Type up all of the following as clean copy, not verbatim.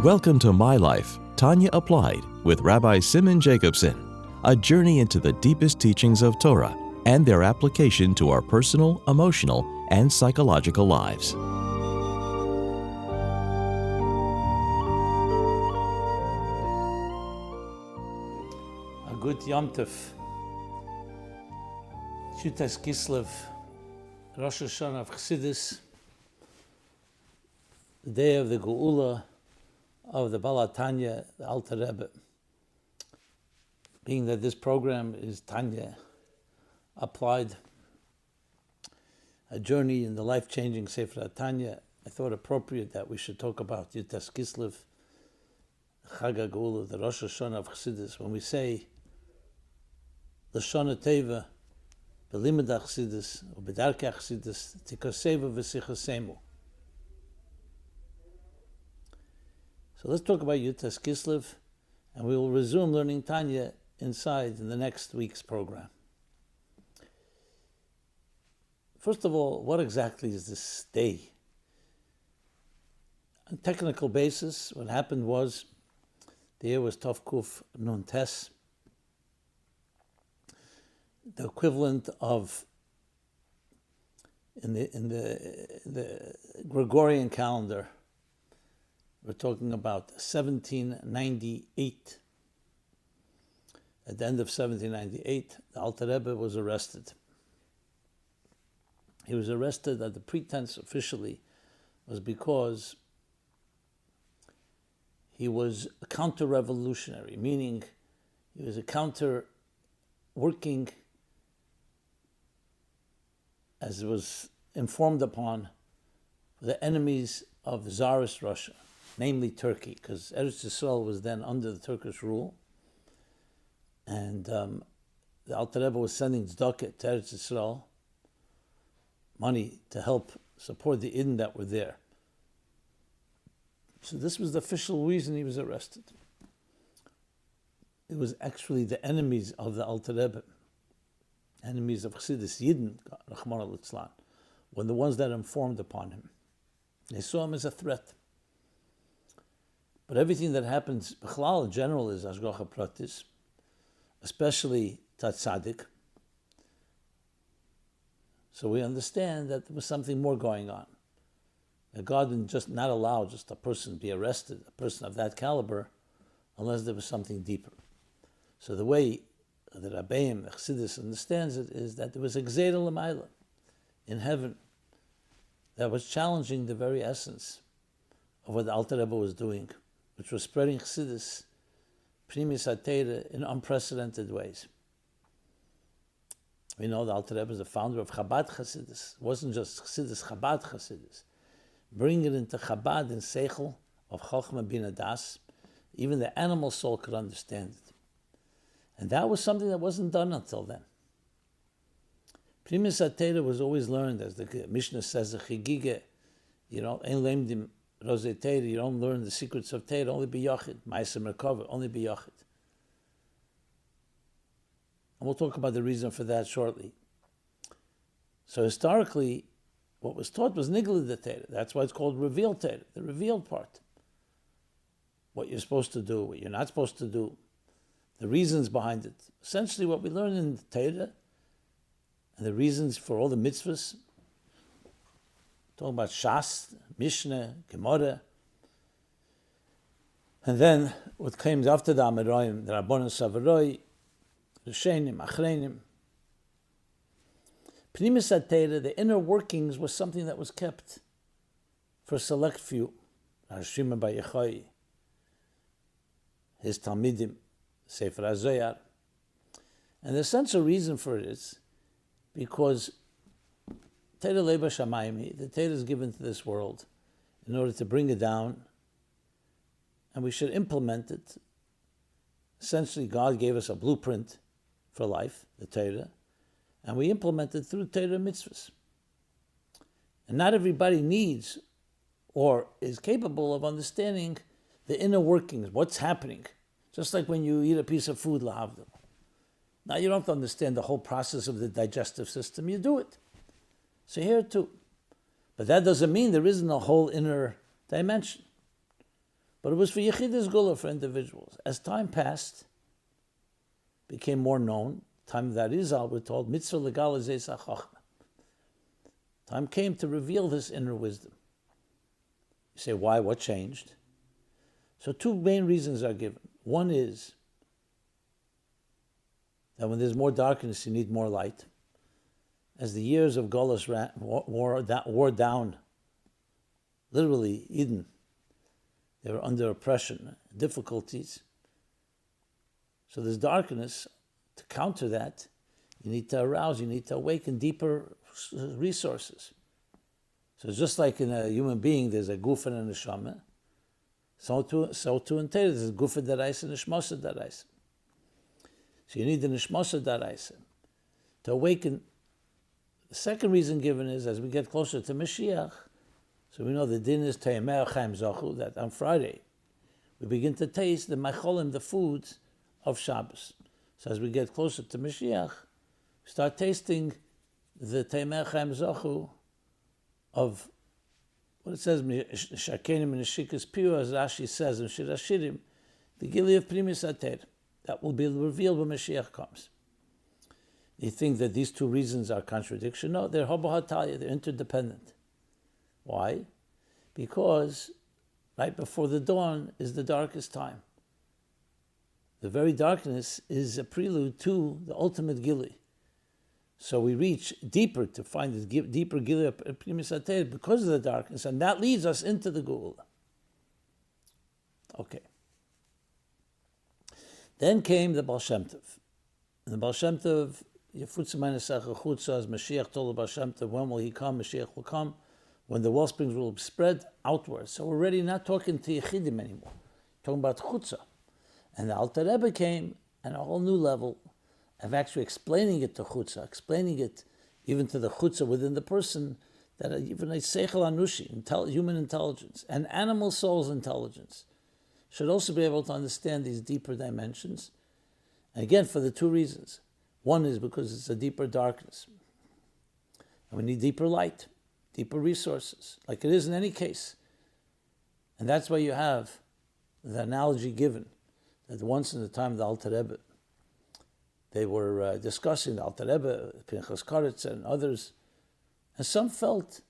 Welcome to My Life, Tanya Applied with Rabbi Simon Jacobson, a journey into the deepest teachings of Torah and their application to our personal, emotional, and psychological lives. A good Yom Tov, Yud Tes Kislev, Rosh Hashanah of Chassidus, the day of the Geula of the Baal Tanya, the Alter Rebbe. Being that this program is Tanya Applied, a journey in the life-changing Sefer Tanya, I thought appropriate that we should talk about Yud Tes Kislev, Chag HaGeula, the Rosh Hashanah of Chassidus. When we say L'shana Teva, B'limud HaChassidus, or B'darkei HaChassidus, Tikoseva v'sichasemu. So let's talk about Yud Tes Kislev, and we will resume learning Tanya inside in the next week's program. First of all, what exactly is this day? On a technical basis, what happened was the year was Tov Kuf Nun Tes, the equivalent of in the Gregorian calendar. We're talking about 1798. At the end of 1798, the Alter Rebbe was arrested. He was arrested, that the pretense officially was because he was a counter-revolutionary, meaning he was a working, as it was informed upon, the enemies of Tsarist Russia, namely Turkey, because Edison was then under the Turkish rule, and the Alter Rebbe was sending tzedakah to Eretz Yisrael, money to help support the Eden that were there. So this was the official reason he was arrested. It was actually the enemies of the Alter Rebbe, enemies of Chassidus Yidden, Rachmana litzlan, were the ones that informed upon him. They saw him as a threat. But everything that happens, b'chlal in general, is Ashgacha Pratis, especially Tat Tzaddik. So we understand that there was something more going on. That God didn't just not allow just a person to be arrested, a person of that caliber, unless there was something deeper. So the way the Rabbeim, the Chassidus understands it is that there was a Gzeira L'mayla in heaven that was challenging the very essence of what the Alter Rebbe was doing, which was spreading Chassidus, Primis HaTeira, in unprecedented ways. We know the Alter Rebbe is the founder of Chabad Chassidus. It wasn't just Chassidus, Chabad Chassidus. Bring it into Chabad in Seichel of Chochmah Bina Das. Even the animal soul could understand it. And that was something that wasn't done until then. Primis HaTeira was always learned, as the Mishnah says, the Chigige, you don't learn the secrets of Teira, only be Yachid. Ma'aseh Merkava, only be Yachid. And we'll talk about the reason for that shortly. So historically, what was taught was Nigla de Teira. That's why it's called revealed Teira, the revealed part. What you're supposed to do, what you're not supposed to do, the reasons behind it. Essentially what we learn in the Teira, and the reasons for all the mitzvahs, talking about Shas, Mishnah, Gemara, and then what came after the Amoraim, the Rabbanon Savaroi, Rishenim, Achreinim. Primis HaTeira, the inner workings, was something that was kept for a select few. Shimon bar Yochai, his Talmidim, Sefer HaZoyar. And the essential reason for it is because Teira Leba Shamayim, the Teira is given to this world in order to bring it down, and we should implement it. Essentially, God gave us a blueprint for life, the Teira, and we implement it through Teira mitzvahs. And not everybody needs or is capable of understanding the inner workings, what's happening. Just like when you eat a piece of food, lahavdil. Now you don't have to understand the whole process of the digestive system, you do it. So here too. But that doesn't mean there isn't a whole inner dimension. But it was for Yechidus Gula, for individuals. As time passed, became more known, time of that Arizal, we're told, mitzvah legal is chachma. Time came to reveal this inner wisdom. You say, why? What changed? So two main reasons are given. One is that when there's more darkness, you need more light. As the years of Golus wore down, literally Eden, they were under oppression, difficulties. So there's darkness. To counter that, you need to arouse, you need to awaken deeper resources. So it's just like in a human being, there's a guf and a neshama. So too in Torah, there's a guf daraisa and a neshmasa daraisa. So you need the neshmasa daraisa to awaken. The second reason given is, as we get closer to Mashiach, so we know the din is Tayameh Chaim Zachu, that on Friday we begin to taste the macholim, the foods of Shabbos. So as we get closer to Mashiach, we start tasting the Tayameh Chaim Zachu of what it says, Shakenim and Shikas Piu, as Rashi says in Shir Hashirim, the Gili of Primis Ater, that will be revealed when Mashiach comes. You think that these two reasons are contradiction? No, they're hobohatalia, they're interdependent. Why? Because right before the dawn is the darkest time. The very darkness is a prelude to the ultimate Gili. So we reach deeper to find the deeper Gili of Primis Ater because of the darkness, and that leads us into the Geula. Okay. Then came the Baal Shem Tov. And the Baal Shem Tov, Yefutze Meine Sache Chutza, as Mashiach told the Baal Shem Tov, when will he come? Mashiach will come when the wellsprings will spread outwards. So we're already not talking to Yechidim anymore. We're talking about Chutza. And the Alter Rebbe came at a whole new level of actually explaining it to Chutza, explaining it even to the Chutza within the person, that even a Seichel Anushi, human intelligence, and animal soul's intelligence, should also be able to understand these deeper dimensions. And again, for the two reasons. One is because it's a deeper darkness. And we need deeper light, deeper resources, like it is in any case. And that's why you have the analogy given, that once in the time of the Alter Rebbe, they were discussing the Alter Rebbe, Pinchas Karetz, and others, and some felt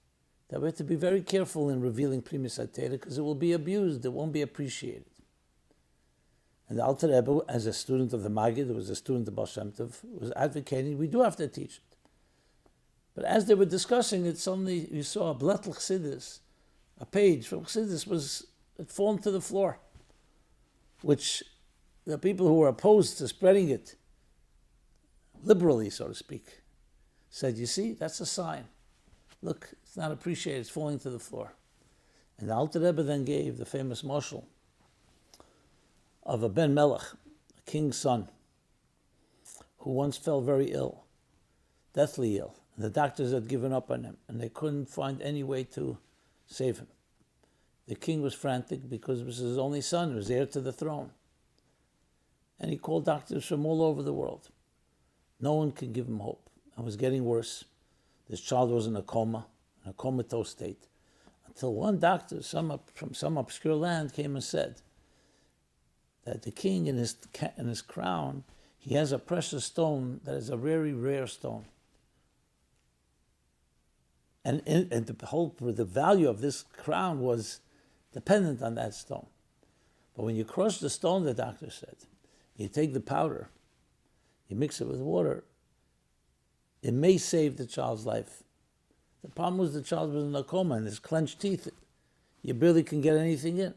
that we have to be very careful in revealing Primis Atera because it will be abused, it won't be appreciated. And the Alter Rebbe, as a student of the Maggid, who was a student of Baal Shem Tov, was advocating, we do have to teach it. But as they were discussing it, suddenly you saw a Blettel Chassidus, a page from Chassidus had fallen to the floor, which the people who were opposed to spreading it, liberally, so to speak, said, you see, that's a sign. Look, it's not appreciated, it's falling to the floor. And the Alter Rebbe then gave the famous mashal of a Ben Melech, a king's son, who once fell very ill, deathly ill. And the doctors had given up on him, and they couldn't find any way to save him. The king was frantic because it was his only son, who was heir to the throne. And he called doctors from all over the world. No one could give him hope. It was getting worse. This child was in a coma, in a comatose state, until one doctor from some obscure land came and said that the king in his crown, he has a precious stone that is a very rare stone. And the value of this crown was dependent on that stone. But when you crush the stone, the doctor said, you take the powder, you mix it with water, it may save the child's life. The problem was the child was in a coma and his clenched teeth, you barely can get anything in.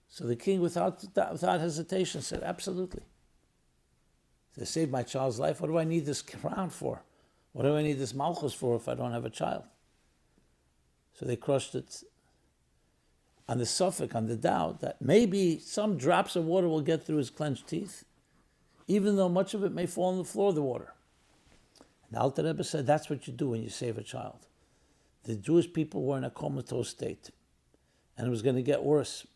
So the king, without hesitation, said, absolutely. To save my child's life, what do I need this crown for? What do I need this malchus for if I don't have a child? So they crushed it on the suffix, on the doubt that maybe some drops of water will get through his clenched teeth, even though much of it may fall on the floor of the water. And Alter Rebbe said that's what you do when you save a child. The Jewish people were in a comatose state, and it was going to get worse.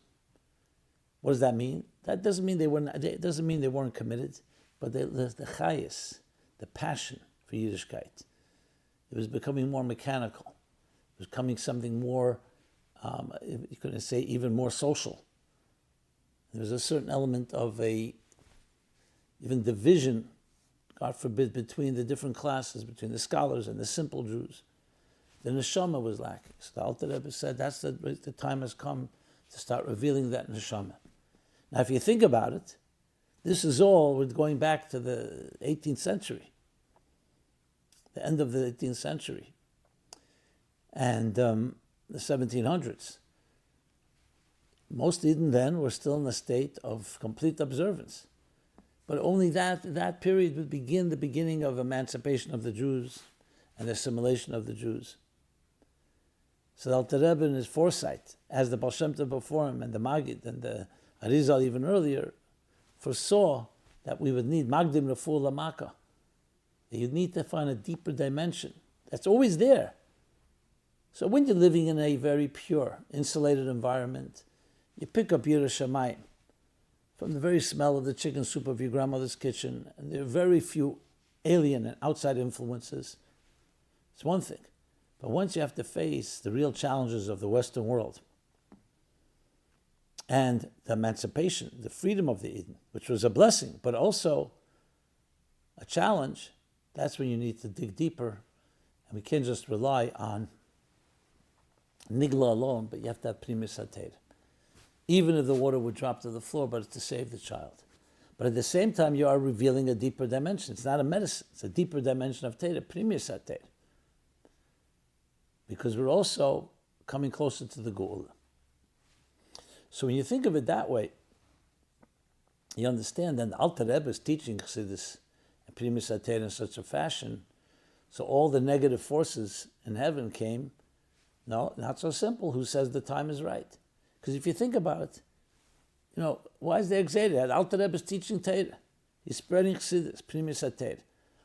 What does that mean? That doesn't mean they weren't committed, but the chayis, the passion for Yiddishkeit, it was becoming more mechanical. It was becoming something more, you couldn't say even more social. There's a certain element of even division, God forbid, between the different classes, between the scholars and the simple Jews. The neshama was lacking. So the Alter Rebbe said that's the time has come to start revealing that neshama. Now, if you think about it, this is all, we're going back to the 18th century, the end of the 18th century, and the 1700s. Most Eden then were still in a state of complete observance. But only that period would begin the beginning of emancipation of the Jews and the assimilation of the Jews. So the Alter Rebbe, in his foresight, as the Baal Shem Tov before him, and the Maggid, and the Arizal even earlier, foresaw that we would need Magdim Refuah Lamaka. That you'd need to find a deeper dimension. That's always there. So when you're living in a very pure, insulated environment, you pick up Yiras Shamayim from the very smell of the chicken soup of your grandmother's kitchen, and there are very few alien and outside influences. It's one thing. But once you have to face the real challenges of the Western world and the emancipation, the freedom of the Eden, which was a blessing, but also a challenge, that's when you need to dig deeper. And we can't just rely on Nigla alone, but you have to have Primus HaTeira. Even if the water would drop to the floor, but it's to save the child. But at the same time, you are revealing a deeper dimension. It's not a medicine. It's a deeper dimension of Teira, Primus HaTeira. Because we're also coming closer to the Geula. So when you think of it that way, you understand that the Alter Rebbe is teaching Chassidus and Primus HaTeira in such a fashion, so all the negative forces in heaven came. No, not so simple. Who says the time is right? Because if you think about it, why is there excited? Alter Rebbe is teaching Teira. He's spreading Chassidus, Primus HaTeira.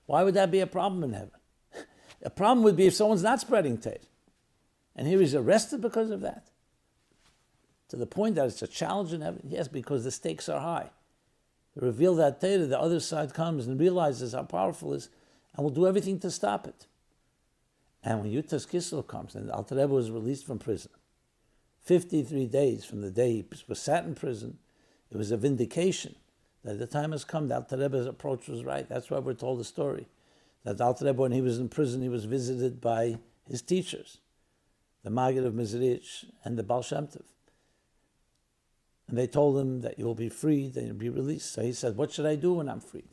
Why would that be a problem in heaven? A problem would be if someone's not spreading Teira. And here he's arrested because of that. To the point that it's a challenge in heaven. Yes, because the stakes are high. To reveal that Teira, the other side comes and realizes how powerful it is, and will do everything to stop it. And when Yud Tes Kislev comes, and Alter Rebbe was released from prison, 53 days from the day he was sat in prison, it was a vindication that the time has come. The Alter Rebbe's approach was right. That's why we're told the story. That the Alter Rebbe, when he was in prison, he was visited by his teachers, the Maggid of Mizrich and the Baal Shem Tov. And they told him that you will be freed and you'll be released. So he said, what should I do when I'm freed?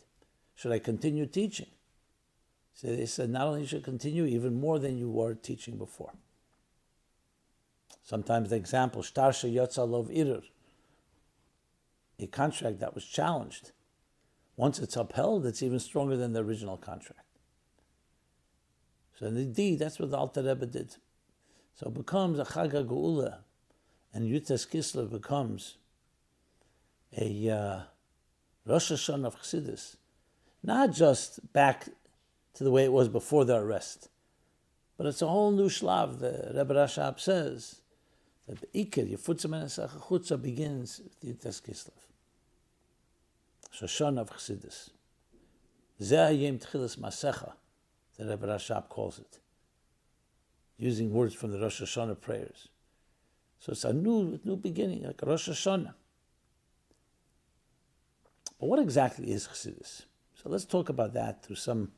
Should I continue teaching? So they said, not only should you continue, even more than you were teaching before. Sometimes the example, Shtarsha Yotza Lov Irir, a contract that was challenged. Once it's upheld, it's even stronger than the original contract. So indeed, that's what the Alter Rebbe did. So it becomes a Chag HaGeula, and Yud Tes Kislev becomes a Rosh Hashanah of Chassidus, not just back to the way it was before the arrest, but it's a whole new shlav. The Rebbe Rashab says that the Iker, Yefutzah Menasach Chutza, begins with Yud Tes Kislev. Shoshana of Chassidus. Zeh Yom Tchilas Masecha, the Rebbe Rashab calls it, using words from the Rosh Hashanah prayers. So it's a new beginning, like a Rosh Hashanah. But what exactly is Chassidus? So let's talk about that through some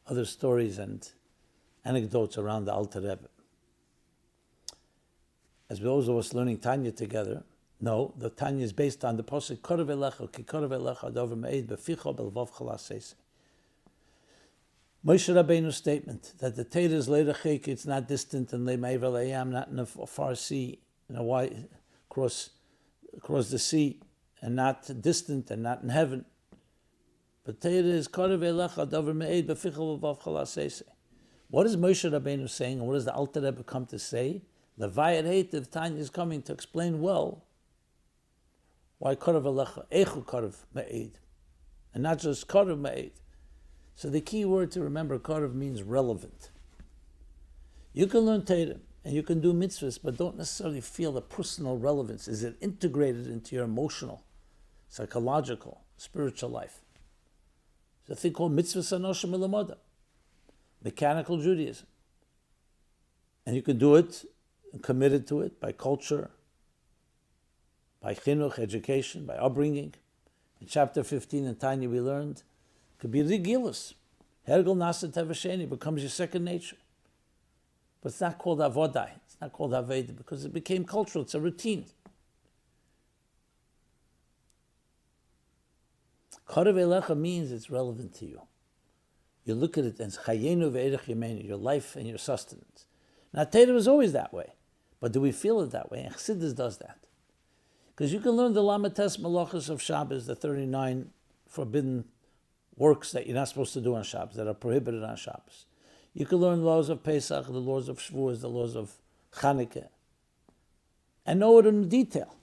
other stories and anecdotes around the Alter Rebbe. As we also was learning Tanya together, no, the Tanya is based on the pasuk Korav Elecha, Ki Korav Elecha Dover Me'ed Beficha Belvav Chalasese. Moshe Rabbeinu's statement that the Torah is leirachik, it's not distant, and le'meiver le'yam, not in a far sea, in a wide across the sea, and not distant, and not in heaven. But Torah is Korav Elecha Dover Me'ed Beficha Belvav Chalasese. What is Moshe Rabbeinu saying, and what does the Alter Rebbe come to say? Levayat Heitev, Tanya is coming to explain well why Korav Elecha, Echu Korav Me'ed, and not just Korav Me'ed. So the key word to remember, Korav, means relevant. You can learn Torah and you can do mitzvahs, but don't necessarily feel the personal relevance. Is it integrated into your emotional, psychological, spiritual life? There's a thing called mitzvahs anoshim elamoda, mechanical Judaism. And you can do it and committed to it by culture, by chinuch, education, by upbringing. In chapter 15 in Tanya we learned, it could be rigilus. Hergel nasa tevasheni becomes your second nature. But it's not called avodai, it's not called aveda, because it became cultural, it's a routine. Karev elecha means it's relevant to you. You look at it as chayenu ve'erech yemenu, your life and your sustenance. Now, Torah was always that way, but do we feel it that way? And Chassidus does that. Because you can learn the Lamates Malachas of Shabbos, the 39 forbidden works that you're not supposed to do on Shabbos, that are prohibited on Shabbos. You can learn the laws of Pesach, the laws of Shavuos, the laws of Chanukah, and know it in detail.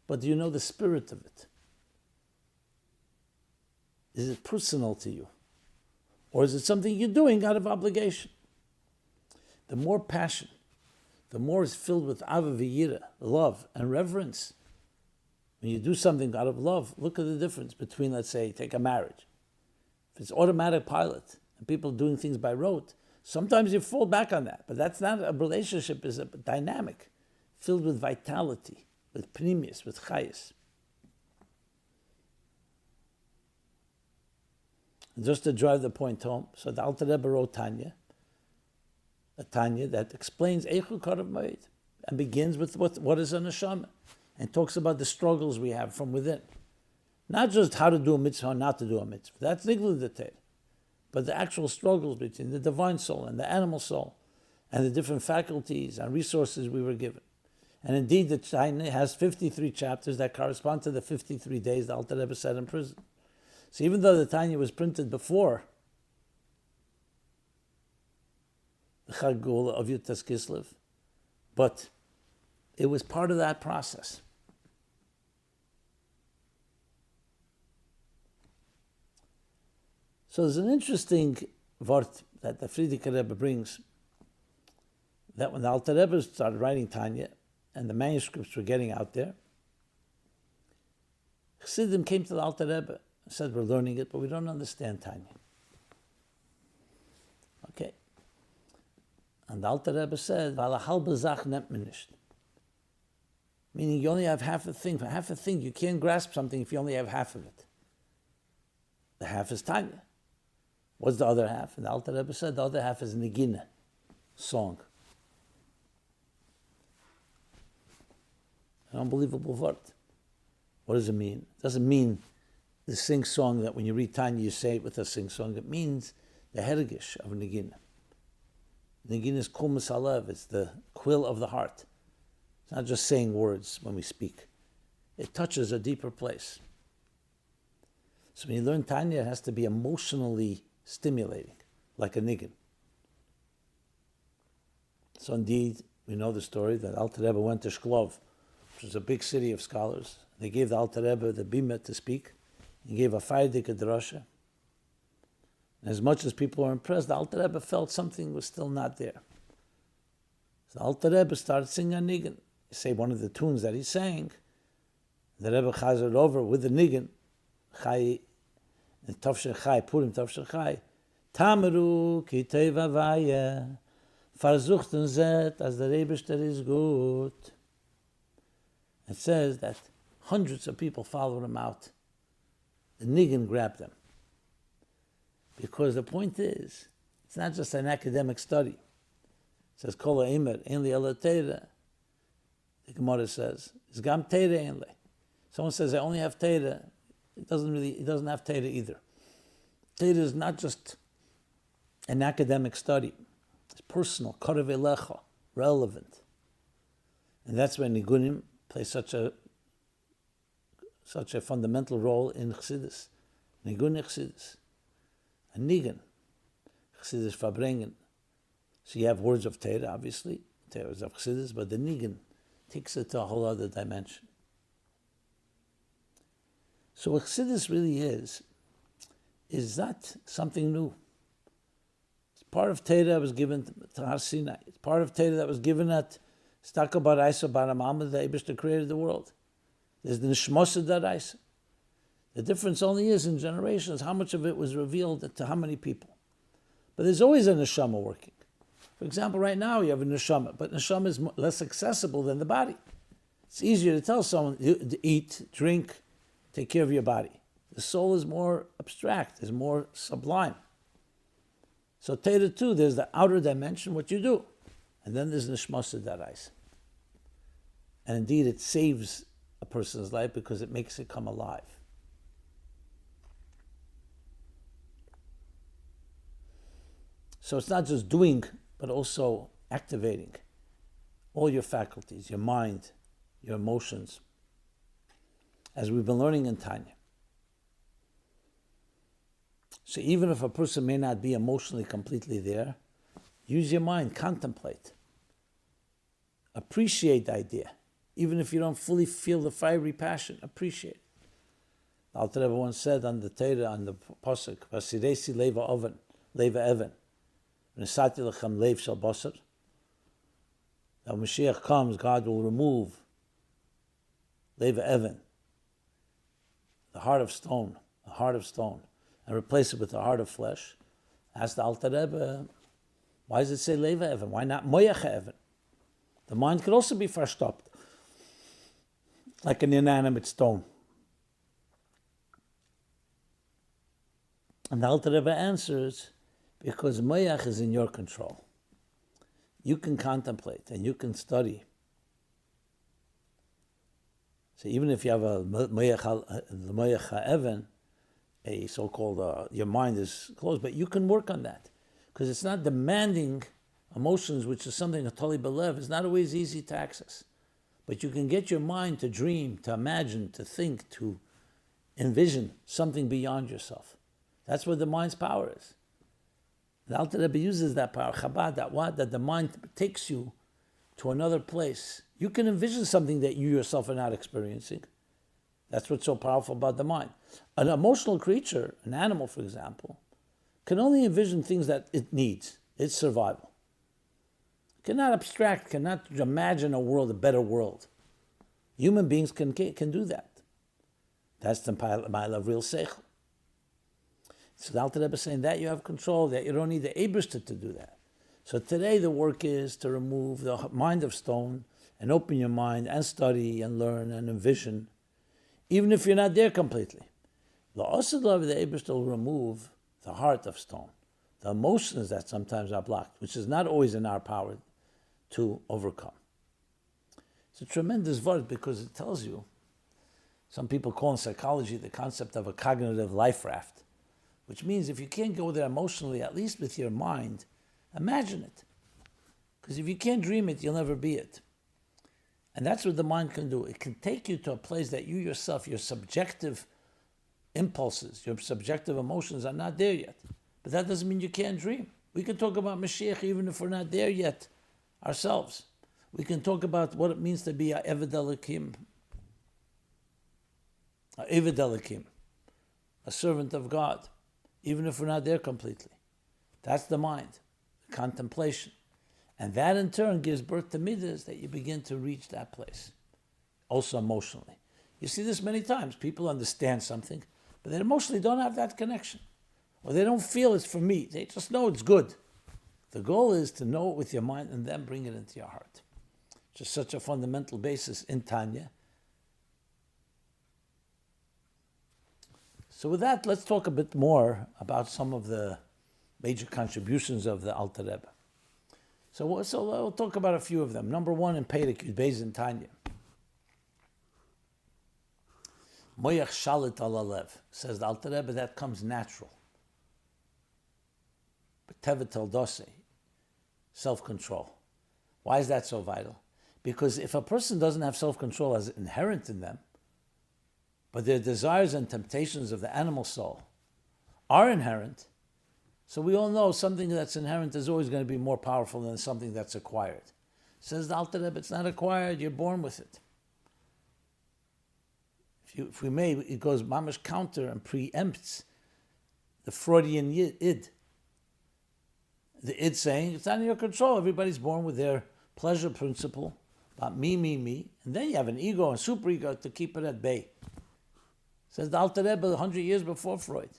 But do you know the spirit of it? Is it personal to you? Or is it something you're doing out of obligation? The more passion, the more it's filled with ava v'yira, love and reverence. When you do something out of love, look at the difference between, let's say, take a marriage. If it's automatic pilot and people doing things by rote, sometimes you fall back on that. But that's not a relationship, it's a dynamic, filled with vitality, with pnimius, with chayis. And just to drive the point home, so the Alter Rebbe wrote Tanya, a Tanya that explains Eichu Karav Ma'id and begins with what is a neshama and talks about the struggles we have from within. Not just how to do a mitzvah or not to do a mitzvah. That's niglu the Torah. But the actual struggles between the divine soul and the animal soul and the different faculties and resources we were given. And indeed, the Tanya has 53 chapters that correspond to the 53 days the Alter Rebbe sat in prison. So even though the Tanya was printed before the Chag Geula of Yud Tes Kislev, but it was part of that process. So there's an interesting vort that the Frierdiker Rebbe brings, that when the Alter Rebbe started writing Tanya and the manuscripts were getting out there, Chassidim came to the Alter Rebbe and said, we're learning it, but we don't understand Tanya. Okay. And the Alter Rebbe said, "Vala halbe Zach nimmt man nicht." Meaning you only have half a thing. For half a thing, you can't grasp something if you only have half of it. The half is Tanya. What's the other half? And the Alter Rebbe said the other half is Negina, song. An unbelievable word. What does it mean? It doesn't mean the sing-song that when you read Tanya, you say it with a sing-song. It means the hergish of Negina. Negina is kulmas halev. It's the quill of the heart. It's not just saying words when we speak. It touches a deeper place. So when you learn Tanya, it has to be emotionally stimulating, like a niggin. So indeed, we know the story that Alter Rebbe went to Shklov, which was a big city of scholars. They gave the Alter Rebbe the bima to speak. He gave a feierdige drasha. And as much as people were impressed, the Alter Rebbe felt something was still not there. So the Alter Rebbe started singing a niggin. You say one of the tunes that he sang, the Rebbe chazered over with the niggin, Chai, Tavshin Chai, Purim Tavshin Chai, Tamaru ki teva vaya, versuchten zet as the Rebbechter is good. It says that hundreds of people followed him out. The niggin grabbed them. Because the point is, it's not just an academic study. It says, Kol ha'emer, ein li ela teira. The Gemara says, it's gam teira ein li. Someone says, I only have teira. It doesn't have teira either. Teira is not just an academic study. It's personal, karev elecha, relevant. And that's when nigunim play such a fundamental role in Chassidus. Nigun Chassidus. A nigun. Chassidus verbringen. So you have words of Torah, obviously. Torah is of Chassidus, but the nigun takes it to a whole other dimension. So what Chassidus really is not something new. It's part of Torah that was given to Har Sinai. It's part of Torah that was given at Staka Baraisa Baramama, the Eibishter created the world. There's the Nishmosa Daraisa. The difference only is in generations how much of it was revealed to how many people. But there's always a neshama working. For example, right now you have a neshama, but neshama is less accessible than the body. It's easier to tell someone to eat, drink, take care of your body. The soul is more abstract, is more sublime. So Torah too, there's the outer dimension, what you do. And then there's Nishmas Darais. And indeed it saves a person's life because it makes it come alive. So it's not just doing, but also activating all your faculties, your mind, your emotions, as we've been learning in Tanya. So even if a person may not be emotionally completely there, use your mind, contemplate, appreciate the idea. Even if you don't fully feel the fiery passion, appreciate it. The Alter Rebbe once said on the Torah, on the Pasuk, Vasiresi leva oven, leva even, v'nesati lechem lev shel basar. That when Mashiach comes, God will remove leva even, the heart of stone, and replace it with the heart of flesh. Ask the Alter Rebbe, why does it say leva even? Why not moyach even? The mind could also be verstopped, like an inanimate stone. And the Alter Rebbe answers, because moyach is in your control. You can contemplate and you can study. So even if you have a moyach ha'even, a so-called, your mind is closed, but you can work on that. Because it's not demanding emotions, which is something a totally belev, is not always easy to access. But you can get your mind to dream, to imagine, to think, to envision something beyond yourself. That's where the mind's power is. The Alter Rebbe uses that power, Chabad, that the mind takes you to another place. You can envision something that you yourself are not experiencing. That's what's so powerful about the mind. An emotional creature, an animal, for example, can only envision things that it needs, its survival. Cannot abstract, cannot imagine a world, a better world. Human beings can do that. That's the mile of real seichel. So the Alter Rebbe is saying that you have control, that you don't need the Eibishter to do that. So today the work is to remove the mind of stone and open your mind and study and learn and envision, even if you're not there completely. The Osadov, the Eibishter will remove the heart of stone, the emotions that sometimes are blocked, which is not always in our power to overcome. It's a tremendous word because it tells you, some people call in psychology the concept of a cognitive life raft, which means if you can't go there emotionally, at least with your mind, imagine it. Because if you can't dream it, you'll never be it. And that's what the mind can do. It can take you to a place that you yourself, your subjective impulses, your subjective emotions are not there yet. But that doesn't mean you can't dream. We can talk about Mashiach even if we're not there yet ourselves. We can talk about what it means to be a Eved Elokim, a servant of God, even if we're not there completely. That's the mind, the contemplation. And that in turn gives birth to midas that you begin to reach that place, also emotionally. You see this many times. People understand something, but they emotionally don't have that connection. Or they don't feel it's for me. They just know it's good. The goal is to know it with your mind and then bring it into your heart. Just such a fundamental basis in Tanya. So with that, let's talk a bit more about some of the major contributions of the Alter Rebbe. So we'll talk about a few of them. Number one, in Perek Yud Beis in Tanya. Moyach shalit alalev, says the Alter Rebbe, that comes natural. But tevet teldose, self-control. Why is that so vital? Because if a person doesn't have self-control as inherent in them, but their desires and temptations of the animal soul are inherent, so we all know something that's inherent is always going to be more powerful than something that's acquired. Says the Alter Rebbe, it's not acquired, you're born with it. If we may, it goes mamash counter and preempts the Freudian id. The id saying, it's not in your control, everybody's born with their pleasure principle, about me, and then you have an ego and superego to keep it at bay. Says the Alter Rebbe 100 years before Freud.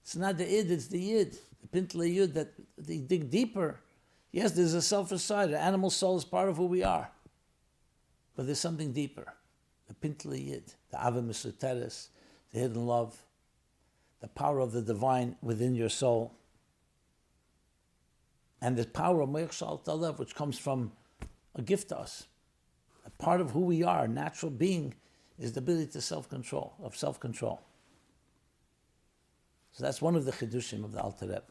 It's not the id, it's the yid, the pintle yud, that they dig deeper. Yes, there's a selfish side, the animal soul is part of who we are. But there's something deeper. the Pintele Yid, the Ava Mesuteres, the hidden love, the power of the divine within your soul, and the power of Moich Shal Talev, which comes from a gift to us. A part of who we are, a natural being, is the ability to self-control. So that's one of the chidushim of the Alter Rebbe.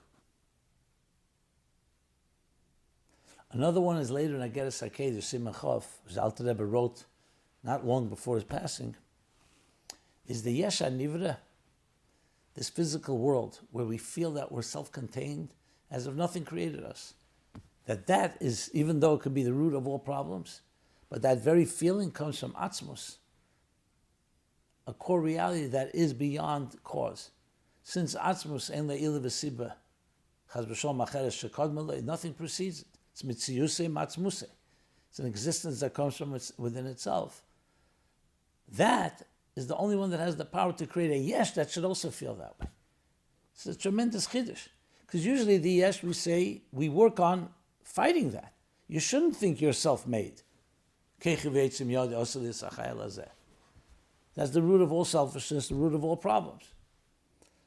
Another one is later in Ageres HaKedush, Simon Chof, which the Alter Rebbe wrote not long before his passing, is the Yesh HaNivra, this physical world where we feel that we're self-contained as if nothing created us. That is, even though it could be the root of all problems, but that very feeling comes from Atzmus, a core reality that is beyond cause. Since Atzmus en le'ila v'siba, chaz v'shol macheres shekod malay, nothing precedes it. It's mitziyuse matzmuse. It's an existence that comes from within itself. That is the only one that has the power to create a yesh that should also feel that way. It's a tremendous chiddush. Because usually the yesh, we say, we work on fighting that. You shouldn't think you're self-made. That's the root of all selfishness, the root of all problems.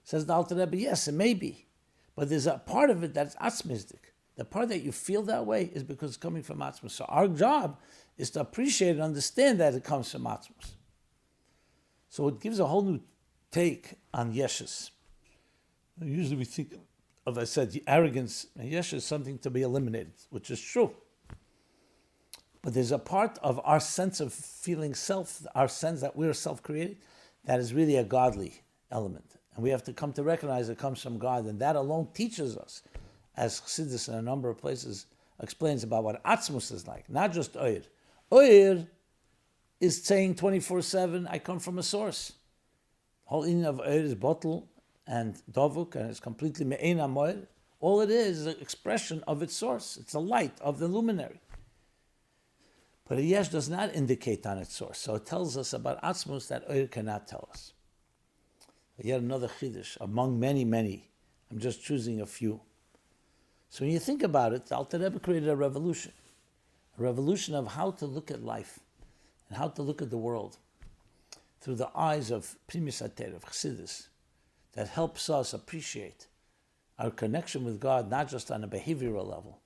Says the Alter Rebbe, yes, it may be. But there's a part of it that's atzmistic. The part that you feel that way is because it's coming from atzmus. So our job is to appreciate and understand that it comes from atzmus. So it gives a whole new take on yeshes. Usually we think of, I said, arrogance and yesh is something to be eliminated, which is true. But there's a part of our sense of feeling self, our sense that we're self-created, that is really a godly element. And we have to come to recognize it comes from God, and that alone teaches us, as Chassidus in a number of places explains about what Atzmus is like, not just Oyer. Oyer is saying 24/7, I come from a source. The whole meaning of Oyer is bottle and dovuk, and it's completely me'ein amoyer. All it is an expression of its source. It's the light of the luminary. But a yesh does not indicate on its source. So it tells us about Atzmus that Oyer cannot tell us. Yet another chiddush, among many, many. I'm just choosing a few. So when you think about it, the Alter Rebbe created a revolution of how to look at life and how to look at the world through the eyes of Primis HaTorah, of Chassidus, that helps us appreciate our connection with God, not just on a behavioral level,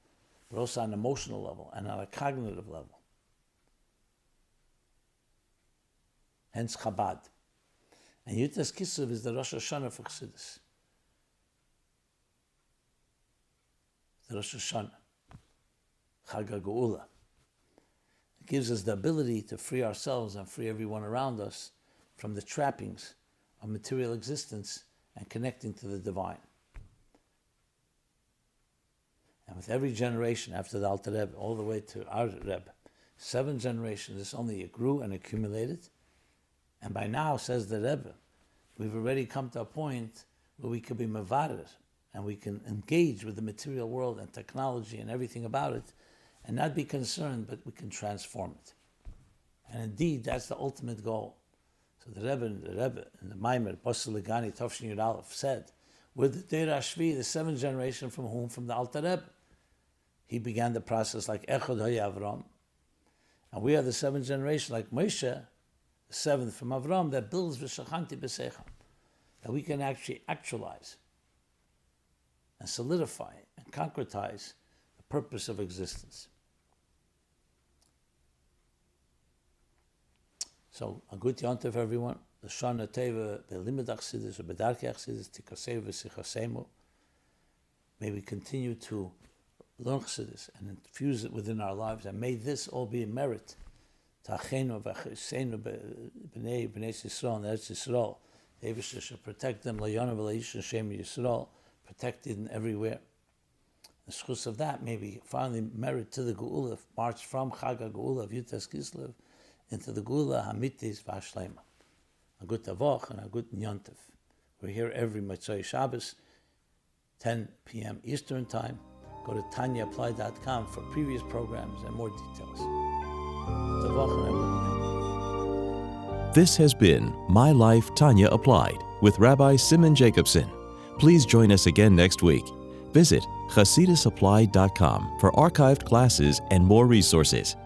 but also on an emotional level and on a cognitive level. Hence Chabad. And Yud Tes Kislev is the Rosh Hashanah for Chassidus. The Rosh Hashanah, Chag HaGeula. It gives us the ability to free ourselves and free everyone around us from the trappings of material existence and connecting to the divine. And with every generation after the Alter Rebbe, all the way to our Rebbe, 7 generations, this only grew and accumulated. And by now, says the Rebbe, we've already come to a point where we could be mevarer, and we can engage with the material world and technology and everything about it, and not be concerned, but we can transform it. And indeed, that's the ultimate goal. So the Rebbe in the Maimer, Basel Legani, Tovshin Yud Aleph, said, we're the Deir Ashvi, the 7th generation from whom? From the Alter Rebbe. He began the process like Echad HaYavram. And we are the 7th generation like Moshe, the 7th from Avram, that builds V'shachanti B'seicham, that we can actually actualize and solidify and concretize the purpose of existence. So, a good yontif, everyone. The Shana Teva, Be'limud Achsidus, Be'darkei Achsidus, Tikasei V'sichaseimu. May we continue to learn Chassidus and infuse it within our lives, and may this all be a merit to Achenu v'Achiseinu b'nei Yisrael and Eretz Yisrael. The Eibusher should protect them, L'yonu v'La'ish Hashem Yisrael, protected and everywhere. The schus of that may be finally merit to the Geula, march from Chag HaGeula of Yud Tes Kislev into the Geula Hamitis V'Hashleima. A good Tavoch and a good Yontif. We're here every Motzei Shabbos, 10 p.m. Eastern Time. Go to TanyaApplied.com for previous programs and more details. This has been My Life, Tanya Applied with Rabbi Simon Jacobson. Please join us again next week. Visit ChassidusApplied.com for archived classes and more resources.